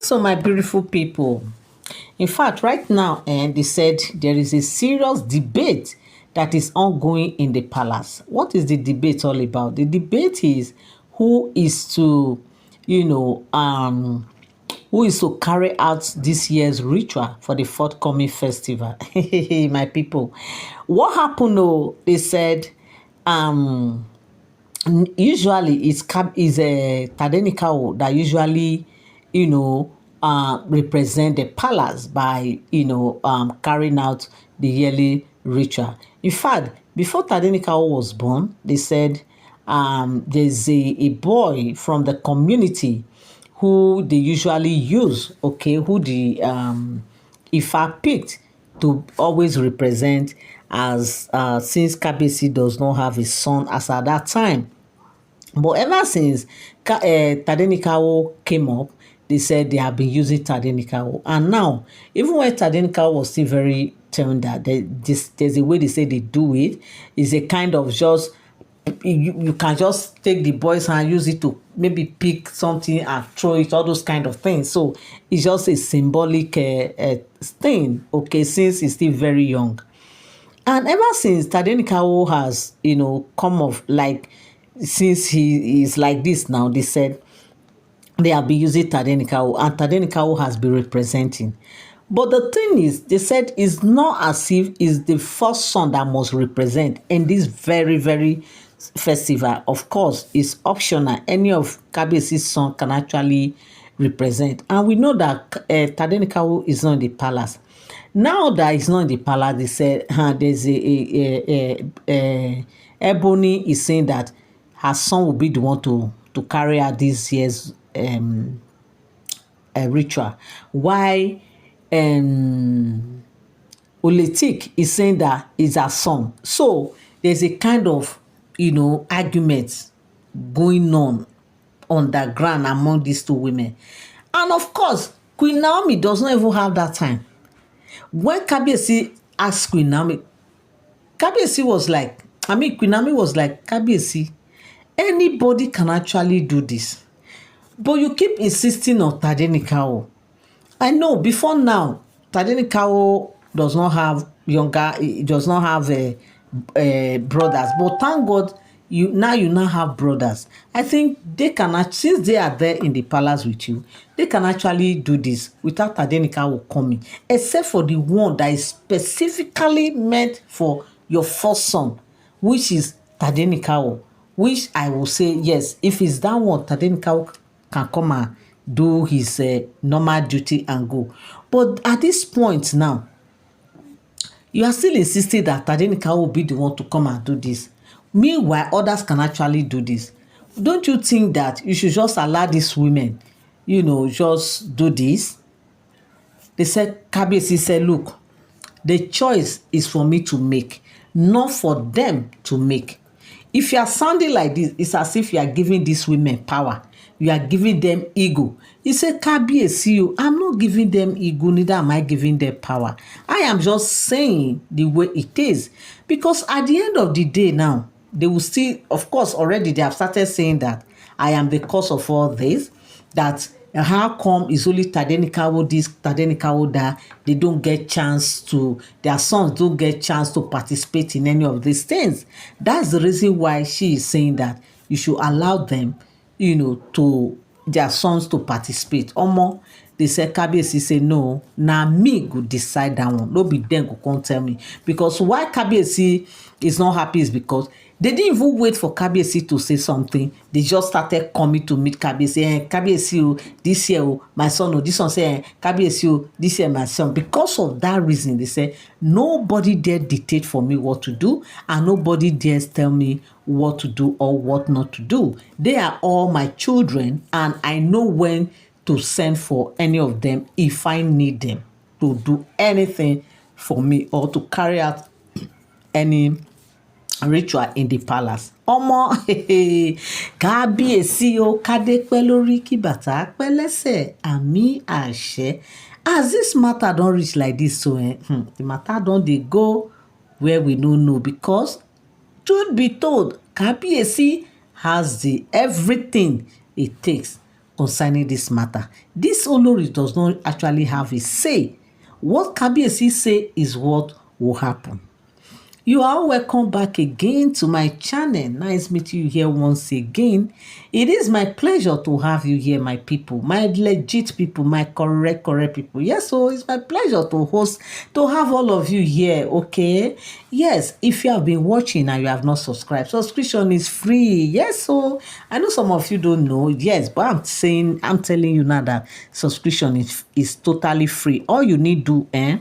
So, my beautiful people, in fact, right now, they said there is a serious debate that is ongoing in the palace. What is the debate all about? The debate is who is to, you know, who is to carry out this year's ritual for the forthcoming festival. My people, what happened? Oh, they said, usually is a Tade that usually represent the palace by carrying out the yearly ritual. In fact, before Tade was born, they said there's a boy from the community who they usually use, okay, who the Ifa picked to always represent as since Kabesi does not have a son as at that time. But ever since Tade came up, they said they have been using Tade. And now, even when Tade was still very tender, there's a way they say they do it. It's a kind of just, you can just take the boy's hand, use it to maybe pick something and throw it, all those kind of things. So it's just a symbolic thing, okay, since he's still very young. And ever since Tade has, come off, like, since he is like this now, they said they have been using Tade and Tade has been representing. But the thing is, they said it's not as if it's the first son that must represent in this very, very festival. Of course, it's optional. Any of Kabesi's son can actually represent. And we know that Tade is not in the palace. Now that he's not in the palace, they said there's Ebony is saying that her son will be the one to carry out this year's ritual. Why OleTik is saying that it's her son. So there's a kind of argument going on the ground among these two women. And of course, Queen Naomi does not even have that time. When Kabesi asked Queen Naomi, Queen Naomi was like, Kabesi, anybody can actually do this. But you keep insisting on Tade. I know before now, Tade does not have brothers. But thank God, you now have brothers. I think they can, since they are there in the palace with you, they can actually do this without Tade coming. Except for the one that is specifically meant for your first son, which is Tade, which I will say, yes, if it's that one, Tade can come and do his normal duty and go. But at this point now, you are still insisting that Tade will be the one to come and do this. Meanwhile, others can actually do this. Don't you think that you should just allow these women, just do this? They said, Kabesi said, look, the choice is for me to make, not for them to make. If you are sounding like this, it's as if you are giving these women power. You are giving them ego. He said, Kabesi, I'm not giving them ego, neither am I giving them power. I am just saying the way it is. Because at the end of the day now, they will still, of course, already they have started saying that I am the cause of all this, that how come it's only Tade this, Tade that, they don't get chance to, their sons don't get chance to participate in any of these things. That's the reason why she is saying that you should allow them, to their sons to participate. Omo, they said Kabesi say no, now me go decide that one. No be them go come tell me. Because why Kabesi is not happy is because they didn't even wait for Kabesi to say something. They just started coming to meet Kabesi. Kabesi, this year, my son. This one say, Kabesi, this year, my son. Because of that reason, they say, nobody dare dictate for me what to do, and nobody dares tell me what to do or what not to do. They are all my children, and I know when to send for any of them if I need them to do anything for me or to carry out any ritual in the palace. Omo, Kábíyèsí o, kádé pẹ́ lórí kí bàtà pẹ́ lẹ́sẹ̀, àmì àṣẹ. As this matter don't reach like this, so the matter don't they go where we don't know, because truth be told, Kábíyèsí has the everything it takes concerning this matter. This Olori does not actually have a say. What Kabiyesi say is what will happen. You are welcome back again to my channel. Nice meeting you here once again. It is my pleasure to have you here, my people, my legit people, my correct people. Yes, so it's my pleasure to have all of you here, okay? Yes, if you have been watching and you have not subscribed, subscription is free. Yes, so I know some of you don't know, yes, but I'm telling you now that subscription is totally free. All you need to do,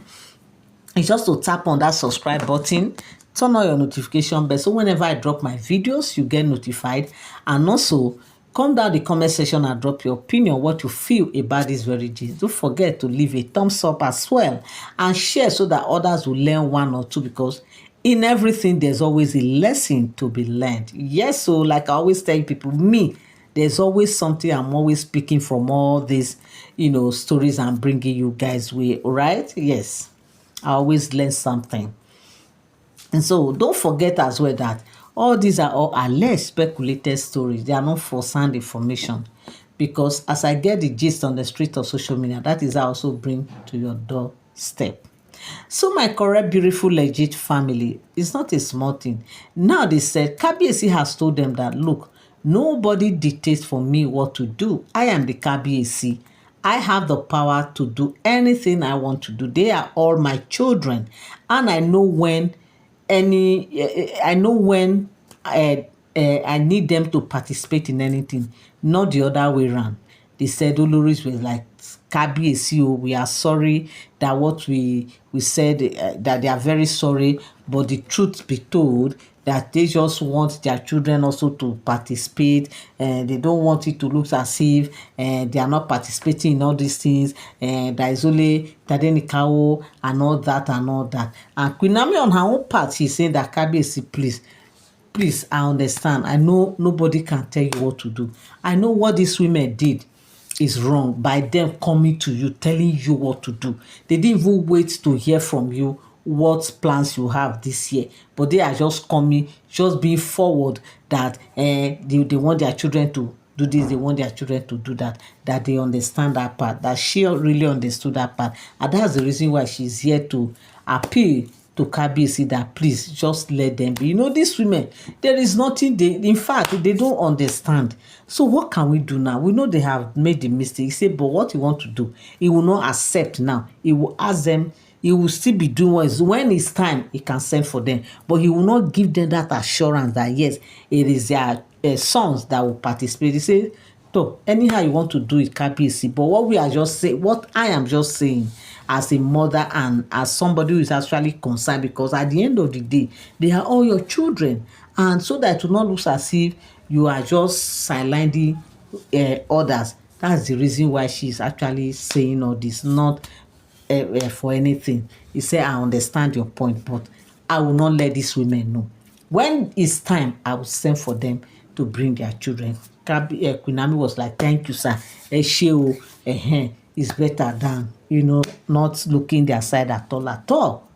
it's just to tap on that subscribe button, turn on your notification bell, so whenever I drop my videos, you get notified. And also, come down the comment section and drop your opinion, what you feel about this very gist. Don't forget to leave a thumbs up as well and share so that others will learn one or two, because in everything, there's always a lesson to be learned. Yes, so like I always tell people, there's always something. I'm always speaking from all these, stories I'm bringing you guys way, right? Yes. I always learn something. And so don't forget as well that all these are all alleged speculated stories. They are not first-hand information. Because as I get the gist on the street of social media, that is I also bring to your doorstep. So my correct, beautiful, legit family, it's not a small thing. Now they said, Kabiyesi has told them that, look, nobody dictates for me what to do. I am the Kabiyesi. I have the power to do anything I want to do. They are all my children, and I know when I need them to participate in anything, not the other way around. They said Oloris was like, Kabiyesi, we are sorry that what we said, that they are very sorry, but the truth be told, that they just want their children also to participate, and they don't want it to look as if they are not participating in all these things, and there is only Tade and all that and all that. And Queen Naomi on her own part, she's saying that Kabiyesi, please, I understand. I know nobody can tell you what to do. I know what these women did is wrong by them coming to you, telling you what to do. They didn't even wait to hear from you what plans you have this year, but they are just coming, just being forward that they want their children to do this, they want their children to do that they understand that part, that she really understood that part. And that's the reason why she's here to appeal to Kabiyesi that please just let them be. These women, there is nothing in fact, they don't understand. So what can we do now? We know they have made the mistake. He said, but what he want to do, he will not accept now. He will ask them. He will still be doing when it's time, he can send for them. But he will not give them that assurance that, yes, it is their sons that will participate. He said, so anyhow you want to do it, Kabiyesi. But what I am just saying as a mother and as somebody who is actually concerned, because at the end of the day, they are all your children. And so that it will not look as if you are just sidelining others. That's the reason why she's actually saying all this, not for anything. He said, I understand your point, but I will not let these women know. When it's time, I will send for them to bring their children. Queen Naomi was like, thank you, sir. It's better than, not looking their side at all.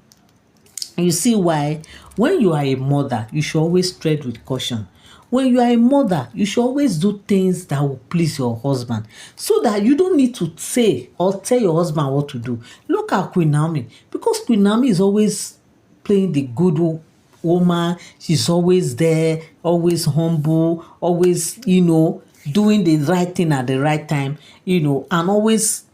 You see why? When you are a mother, you should always tread with caution. When you are a mother, you should always do things that will please your husband, so that you don't need to say or tell your husband what to do. Look at Queen Naomi, because Queen Naomi is always playing the good woman. She's always there, always humble, always, doing the right thing at the right time, and always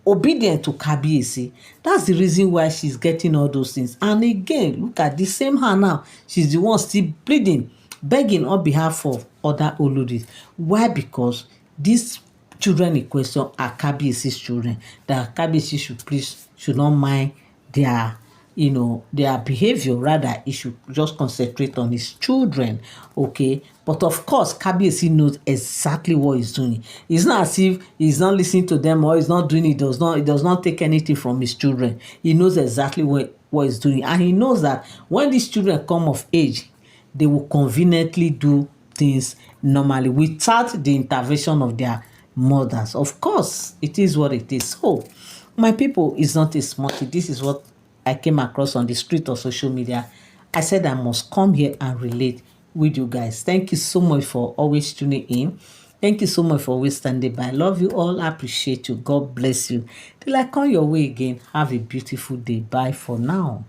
obedient to Kabiyesi. That's the reason why she's getting all those things. And again, look at the same her now. She's the one still pleading, begging on behalf of other Oloris. Why? Because these children in question are Kabiyesi's children. That Kabiyesi should not mind their behavior. Rather, he should just concentrate on his children. Okay, but of course, Kabiyesi knows exactly what he's doing. It's not as if he's not listening to them or he's not doing it. He does not take anything from his children. He knows exactly what he's doing, and he knows that when these children come of age, they will conveniently do things normally without the intervention of their mothers. Of course, it is what it is. So, my people, it's not a small thing. This is what I came across on the street of social media. I said I must come here and relate with you guys. Thank you so much for always tuning in. Thank you so much for always standing by. I love you all. I appreciate you. God bless you. Till I come your way again, have a beautiful day. Bye for now.